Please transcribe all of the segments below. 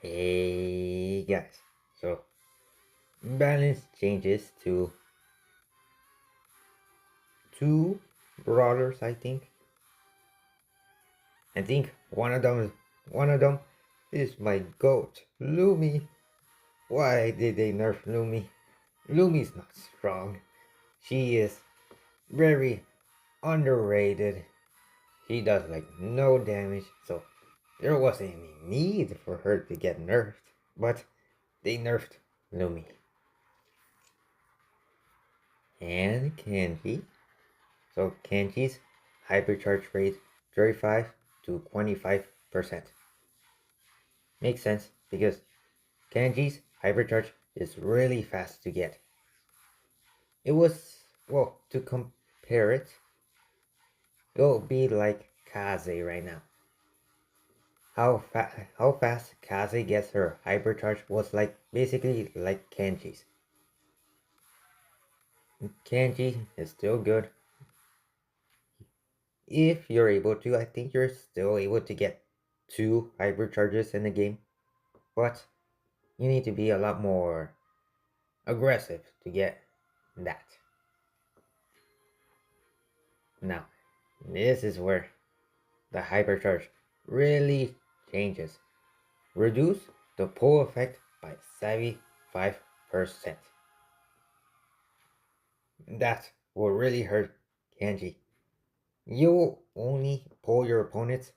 Hey guys, so balance changes to two brawlers. I think one of them is my goat, Lumi. Why did they nerf Lumi? Lumi's not strong. She is very underrated. She does like no damage, so there wasn't any need for her to get nerfed. But they nerfed Lumi and Kenji. So Kenji's hypercharge rate 35 to 25%. Makes sense because Kenji's hypercharge is really fast to get. It was, well, to compare it, it'll be like Kaze right now. How fast Kaze gets her hypercharge was like basically like Kenji's. Kenji is still good. If you're able to, I think you're still able to get 2 hypercharges in the game. But you need to be a lot more aggressive to get that. Now, this is where the hypercharge really changes. Reduce the pull effect by 75%. That will really hurt Kenji. You only pull your opponents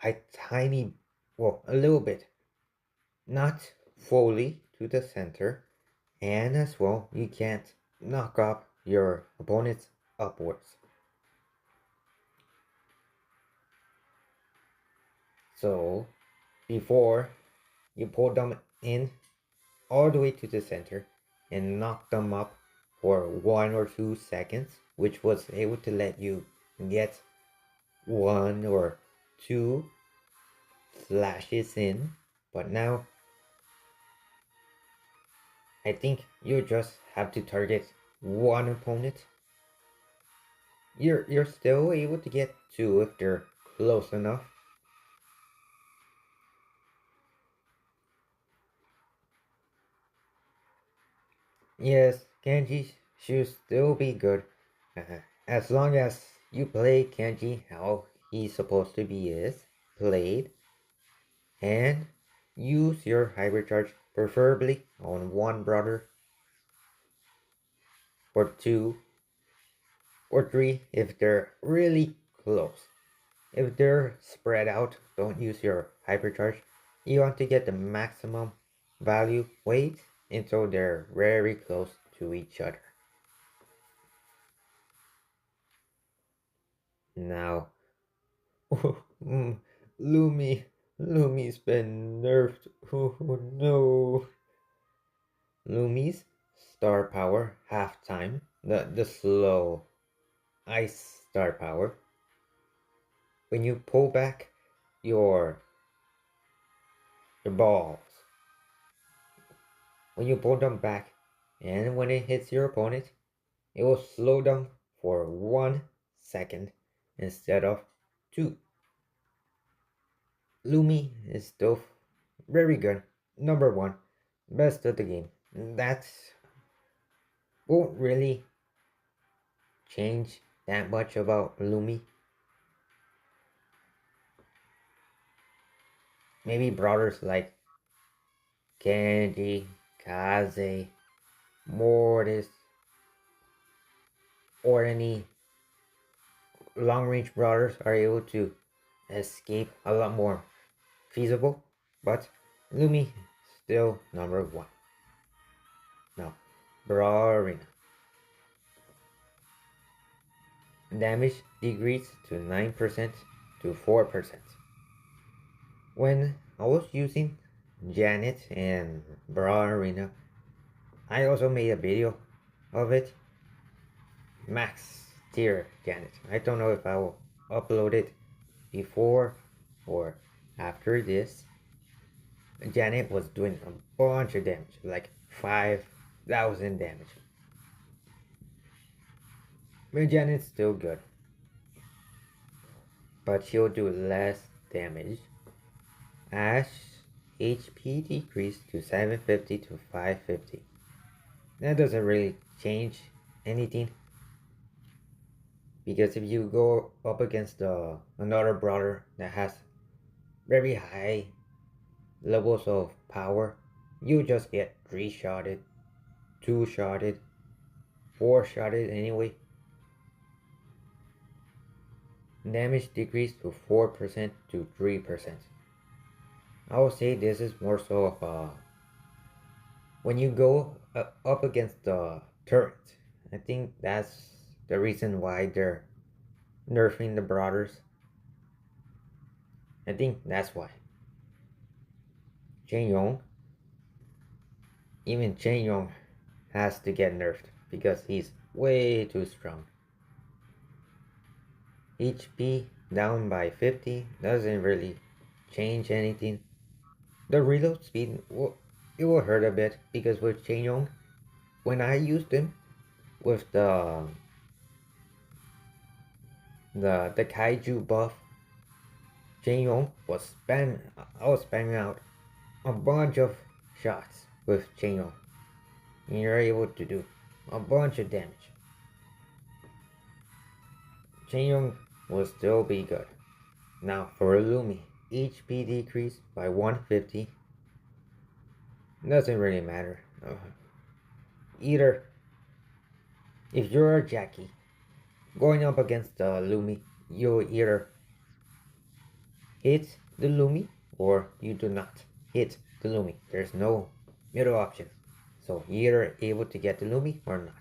a tiny, well, a little bit, not fully to the center, and as well, you can't knock up your opponents upwards. So, before you pull them in all the way to the center and knock them up for 1 or 2 seconds, which was able to let you get 1 or 2 slashes in. But now I think you just have to target one opponent. You're still able to get 2 if they're close enough. Yes, Kenji should still be good. As long as you play Kenji how he's supposed to be is played, and use your hypercharge preferably on one brother, or 2 or 3 if they're really close. If they're spread out, don't use your hypercharge. You want to get the maximum value weight until they're very close to each other. Now, Lumi, Lumi's been nerfed. Oh no. Lumi's star power halftime, the slow ice star power. When you pull back your balls, when you pull them back, and when it hits your opponent, it will slow them for 1 second instead of 2. Lumi is still very good. Number 1, best of the game. That won't really change that much about Lumi. Maybe brawlers like Kenji, Kaze, Mortis, or any long range brawlers are able to escape a lot more feasible, but Lumi still number 1. Now, Brawl Arena. Damage decreased to 9% to 4%. When I was using Janet and Brawl Arena, I also made a video of it. Max tier Janet. I don't know if I will upload it before or after this. Janet was doing a bunch of damage, like 5,000 damage. But Janet's still good, but she'll do less damage. Ash HP decreased to 750 to 550. That doesn't really change anything, because if you go up against another brawler that has very high levels of power, you just get 3-shotted, 2-shotted, 4-shotted anyway. Damage decreased to 4% to 3%. I would say this is more so of when you go up against the turret. I think that's the reason why they're nerfing the brawlers. I think that's why. Chen even Chen has to get nerfed because he's way too strong. HP down by 50 doesn't really change anything. The reload speed, it will hurt a bit, because with Chen, when I used him with the kaiju buff, Chen was I was spamming out a bunch of shots with Chen, and you're able to do a bunch of damage. Chen will still be good. Now for Lumi, HP decreased by 150. Doesn't really matter. Either if you're a Jackie going up against Lumi, you'll either hit the Lumi or you do not hit the Lumi. There's no middle option. So you're either able to get the Lumi or not.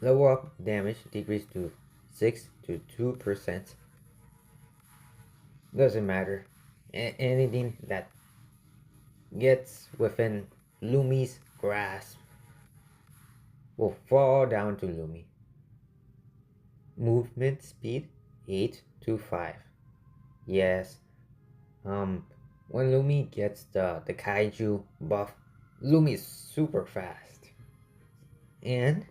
Level up damage decreased to 6 to 2%. Doesn't matter. Anything that gets within Lumi's grasp will fall down to Lumi. Movement speed 8 to 5. Yes. When Lumi gets the kaiju buff, Lumi is super fast. And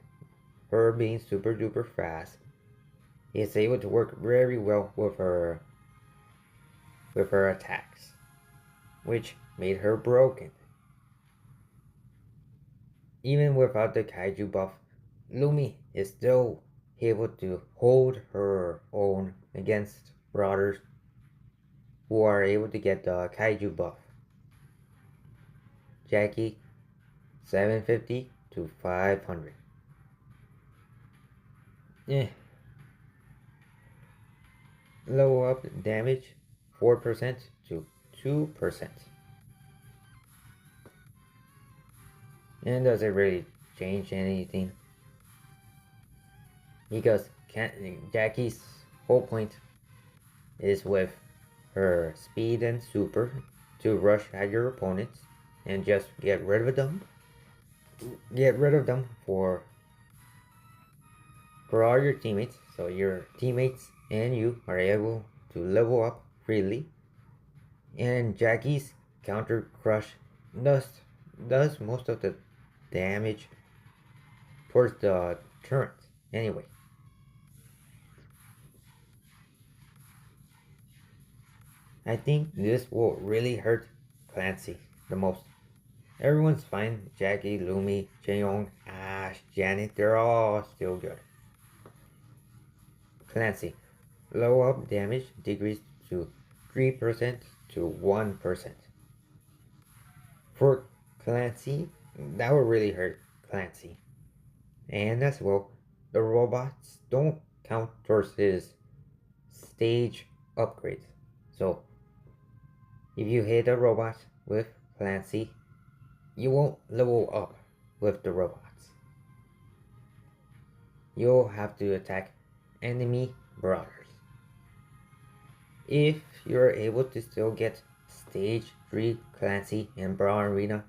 her being super duper fast is able to work very well with her attacks, which made her broken. Even without the kaiju buff, Lumi is still able to hold her own against brawlers who are able to get the kaiju buff. Jackie 750 to 500. Low up damage 4% to 2%. And doesn't really change anything, because Jackie's whole point is with her speed and super to rush at your opponents and just get rid of them. Get rid of them for all your teammates, so your teammates and you are able to level up freely. And Jackie's counter crush does most of the damage towards the turret anyway. I think this will really hurt Clancy the most. Everyone's fine. Jackie, Lumi, Jaeyoung, Ash, Janet, they're all still good. Clancy, low up damage decreased to 3% to 1%. For Clancy, that will really hurt Clancy. And as well, the robots don't count towards his stage upgrades. So, if you hit a robot with Clancy, you won't level up with the robots. You'll have to attack enemy brawlers. If you're able to still get stage 3 Clancy in Brawl Arena,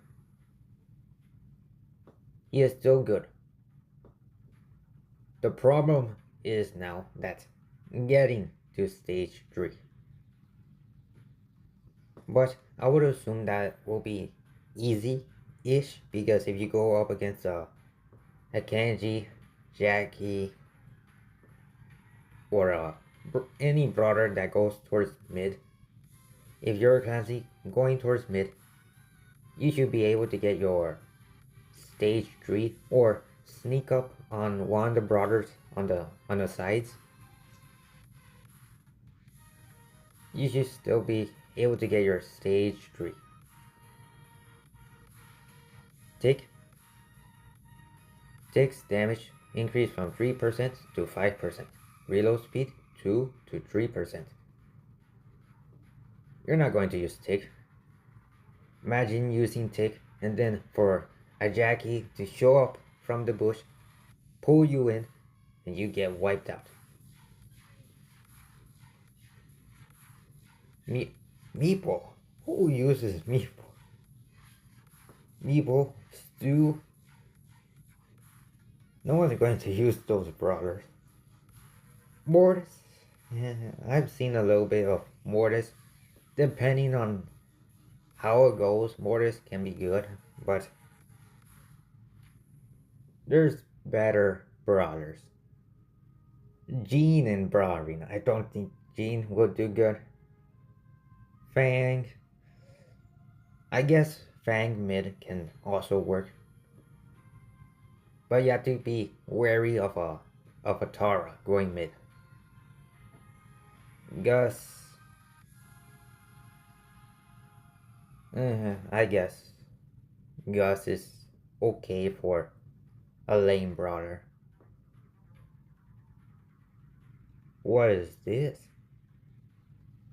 he is still good. The problem is now that getting to stage 3. But I would assume that will be easy-ish, because if you go up against a Kenji, Jackie, or any brawler that goes towards mid, If you're classy going towards mid, you should be able to get your stage 3 or sneak up on one of the brothers on the sides. You should still be able to get your stage 3. Tick's damage increase from 3% to 5%. Reload speed 2 to 3%. You're not going to use Tick. Imagine using Tick and then for a Jackie to show up from the bush, pull you in, and you get wiped out. Meeple? Who uses Meeple? Meeple? Stew? No one's going to use those brawlers. Mortis? Yeah, I've seen a little bit of Mortis. Depending on how it goes, Mortis can be good, but there's better brawlers. Jean in Brawl Arena. I don't think Jean will do good. Fang. I guess Fang mid can also work. But you have to be wary of a Tara going mid. Gus. I guess Gus is okay for a lane brawler. What is this?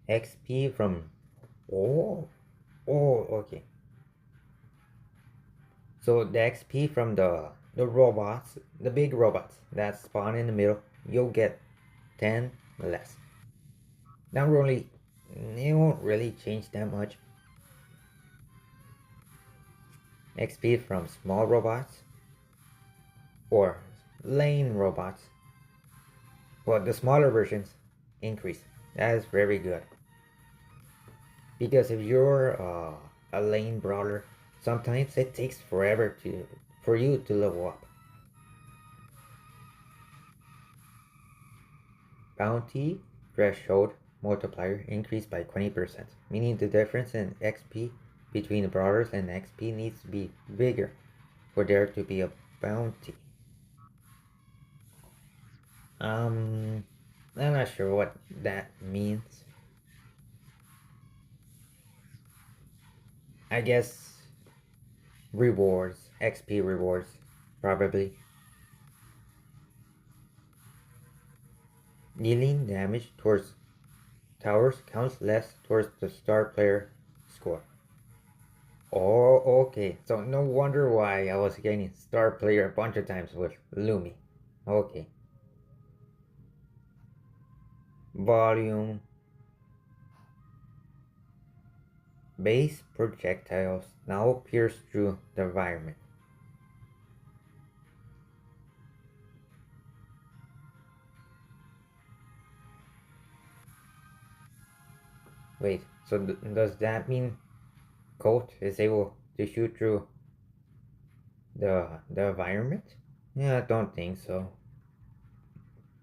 XP from... Oh, okay. So the XP from the robots, the big robots that spawn in the middle, you'll get 10 less. Not really, it won't really change that much. XP from small robots or lane robots. Well, the smaller versions increase. That is very good. Because if you're a lane brawler, sometimes it takes forever for you to level up. Bounty threshold multiplier increased by 20%, meaning the difference in XP between the brawlers and XP needs to be bigger for there to be a bounty. I'm not sure what that means. I guess rewards, XP rewards, probably. Dealing damage towards towers counts less towards the star player score. Oh, okay. So no wonder why I was getting star player a bunch of times with Lumi. Okay. Volume. Base projectiles now pierce through the environment. Wait, so does that mean Colt is able to shoot through the environment? Yeah, I don't think so.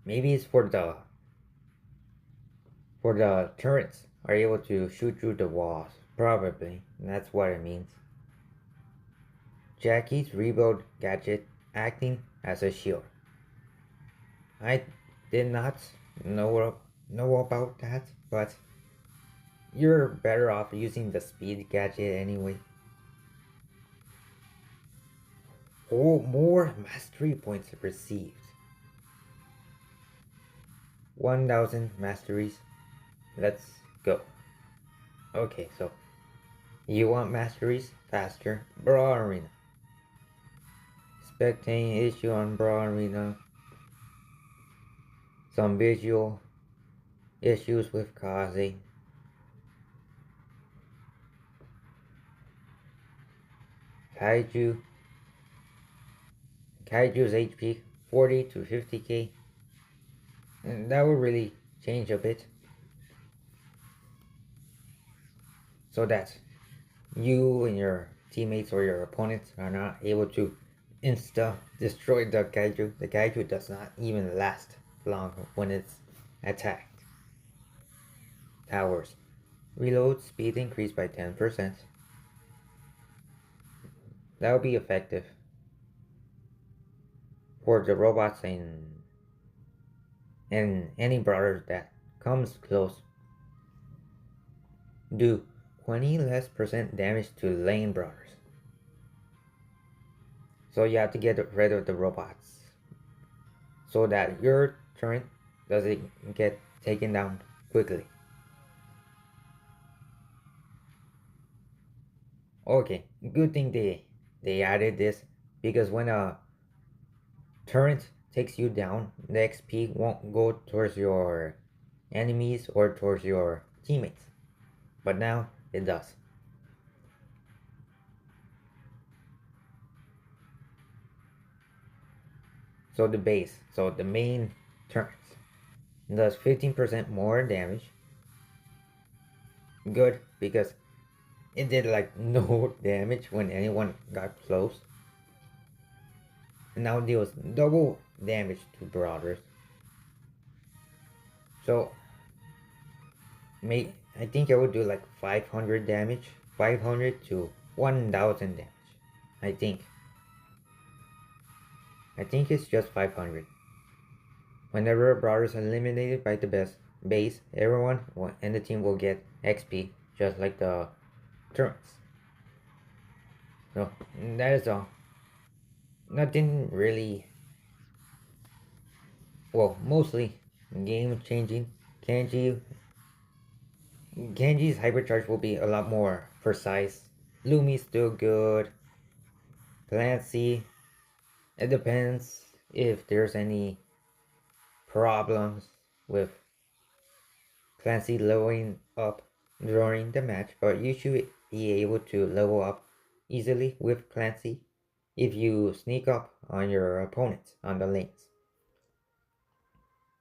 Maybe it's for the turrets are able to shoot through the walls. Probably. That's what it means. Jackie's rebuild gadget acting as a shield. I did not know about that, but you're better off using the speed gadget anyway. Oh, more mastery points received. 1000 masteries. Let's go. Okay, so you want masteries faster? Brawl Arena. Spectating issue on Brawl Arena. Some visual issues with causing. Kaiju's HP 40 to 50k. And that will really change a bit. So that you and your teammates or your opponents are not able to insta destroy the Kaiju. The Kaiju does not even last long when it's attacked. Towers. Reload speed increased by 10%. That would be effective for the robots and any brawler that comes close. Do 20 less percent damage to lane brawlers. So you have to get rid of the robots so that your turret doesn't get taken down quickly. Okay, good thing they added this, because when a turret takes you down, the XP won't go towards your enemies or towards your teammates. But now it does. So the main turrets does 15% more damage. Good, because it did like no damage when anyone got close. And now it deals double damage to brawlers. So I think I would do like 500 damage, 500 to 1000 damage. I think. I think it's just 500. Whenever a brawler is eliminated by the base, everyone in the team will get XP, just like the turrets. So that is all. Nothing really. Well, mostly game changing. Kenji Genji's hypercharge will be a lot more precise. Lumi's still good. Clancy, it depends if there's any problems with Clancy leveling up during the match, but you should be able to level up easily with Clancy if you sneak up on your opponents on the lanes.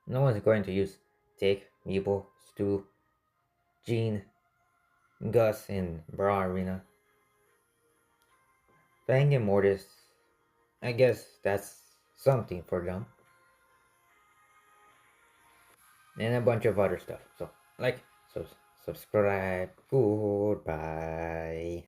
No one's going to use Tick, Meeple, Stu, Jean, Gus in Brawl Arena. Fang and Mortis, I guess that's something for them. And a bunch of other stuff. So, like, subscribe. Goodbye.